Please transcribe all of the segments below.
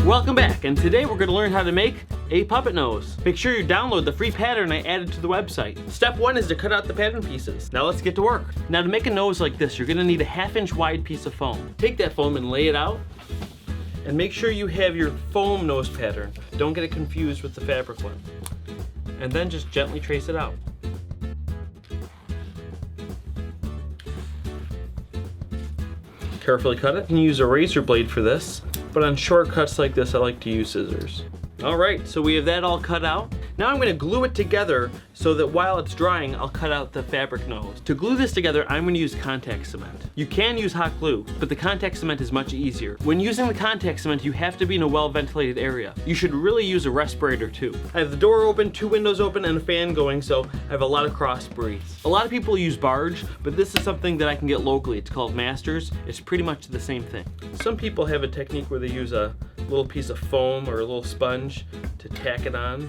Welcome back, and today we're going to learn how to make a puppet nose. Make sure you download the free pattern I added to the website. Step 1 is to cut out the pattern pieces. Now let's get to work. Now to make a nose like this, you're going to need a 1/2 inch wide piece of foam. Take that foam and lay it out, and make sure you have your foam nose pattern. Don't get it confused with the fabric one. And then just gently trace it out. Carefully cut it. You can use a razor blade for this, but on shortcuts like this I like to use scissors. Alright, so we have that all cut out. Now I'm going to glue it together so that while it's drying, I'll cut out the fabric nose. To glue this together, I'm going to use contact cement. You can use hot glue, but the contact cement is much easier. When using the contact cement, you have to be in a well-ventilated area. You should really use a respirator too. I have the door open, 2 windows open, and a fan going, so I have a lot of cross breeze. A lot of people use Barge, but this is something that I can get locally. It's called Masters. It's pretty much the same thing. Some people have a technique where they use a little piece of foam or a little sponge to tack it on.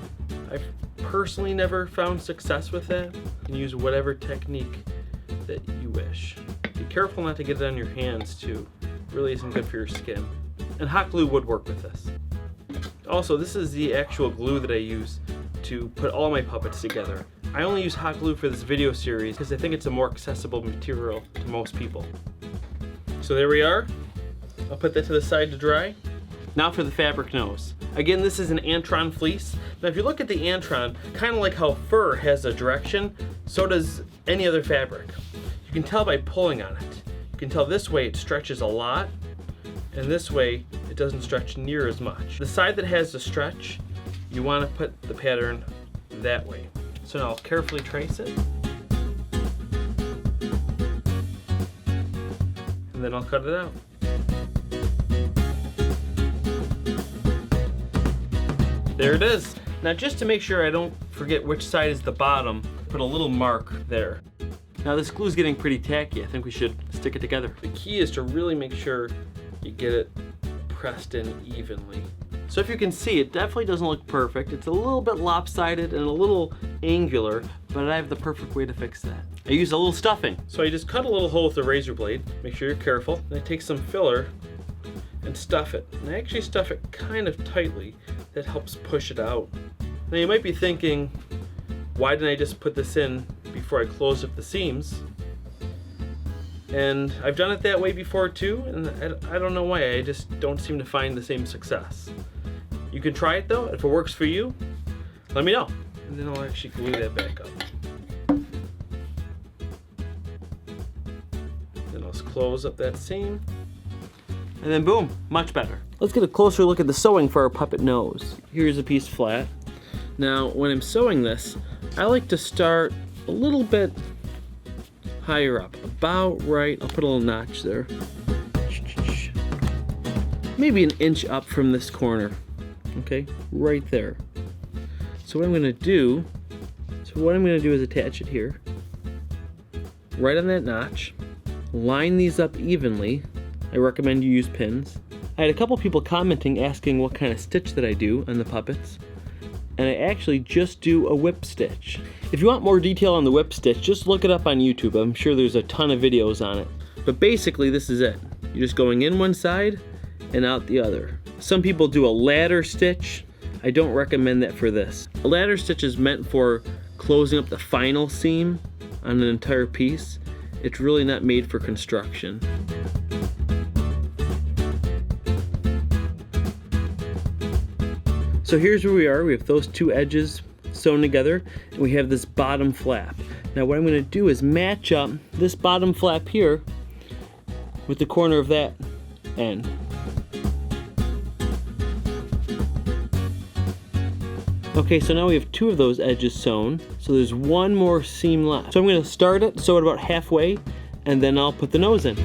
I've personally never found success with that. You can use whatever technique that you wish. Be careful not to get it on your hands too. It really isn't good for your skin. And hot glue would work with this. Also, this is the actual glue that I use to put all my puppets together. I only use hot glue for this video series because I think it's a more accessible material to most people. So there we are. I'll put that to the side to dry. Now for the fabric nose. Again, this is an Antron fleece. Now if you look at the Antron, kind of like how fur has a direction, so does any other fabric. You can tell by pulling on it. You can tell this way it stretches a lot, and this way it doesn't stretch near as much. The side that has the stretch, you want to put the pattern that way. So now I'll carefully trace it. And then I'll cut it out. There it is. Now just to make sure I don't forget which side is the bottom, put a little mark there. Now this glue is getting pretty tacky. I think we should stick it together. The key is to really make sure you get it pressed in evenly. So if you can see, it definitely doesn't look perfect. It's a little bit lopsided and a little angular, but I have the perfect way to fix that. I use a little stuffing. So I just cut a little hole with a razor blade. Make sure you're careful. Then I take some filler and stuff it. And I actually stuff it kind of tightly. That helps push it out. Now you might be thinking, why didn't I just put this in before I close up the seams? And I've done it that way before too, and I don't know why, I just don't seem to find the same success. You can try it though. If it works for you, let me know. And then I'll actually glue that back up. Then I'll close up that seam. And then boom, much better. Let's get a closer look at the sewing for our puppet nose. Here's a piece flat. Now, when I'm sewing this, I like to start a little bit higher up, about right. I'll put a little notch there. Maybe an inch up from this corner, okay? Right there. So what I'm gonna do is attach it here, right on that notch, line these up evenly. I recommend you use pins. I had a couple people commenting asking what kind of stitch that I do on the puppets, and I actually just do a whip stitch. If you want more detail on the whip stitch, just look it up on YouTube. I'm sure there's a ton of videos on it. But basically this is it. You're just going in one side and out the other. Some people do a ladder stitch. I don't recommend that for this. A ladder stitch is meant for closing up the final seam on an entire piece. It's really not made for construction. So here's where we are. We have those two edges sewn together, and we have this bottom flap. Now what I'm going to do is match up this bottom flap here with the corner of that end. Okay, so now we have 2 of those edges sewn, so there's 1 more seam left. So I'm going to start it, sew it about halfway, and then I'll put the nose in.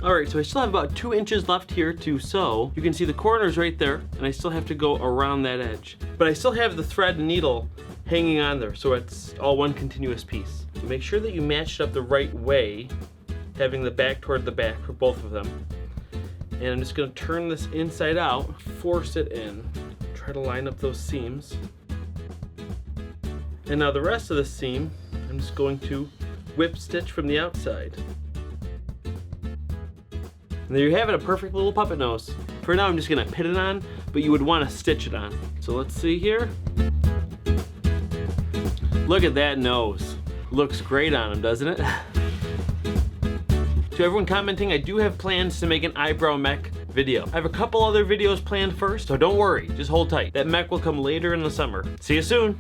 Alright, so I still have about 2 inches left here to sew. You can see the corners right there, and I still have to go around that edge. But I still have the thread and needle hanging on there, so it's all one continuous piece. So make sure that you match it up the right way, having the back toward the back for both of them. And I'm just going to turn this inside out, force it in, try to line up those seams. And now the rest of the seam, I'm just going to whip stitch from the outside. And there you have it, a perfect little puppet nose. For now, I'm just gonna pin it on, but you would wanna stitch it on. So let's see here. Look at that nose. Looks great on him, doesn't it? To everyone commenting, I do have plans to make an eyebrow mech video. I have a couple other videos planned first, so don't worry, just hold tight. That mech will come later in the summer. See you soon.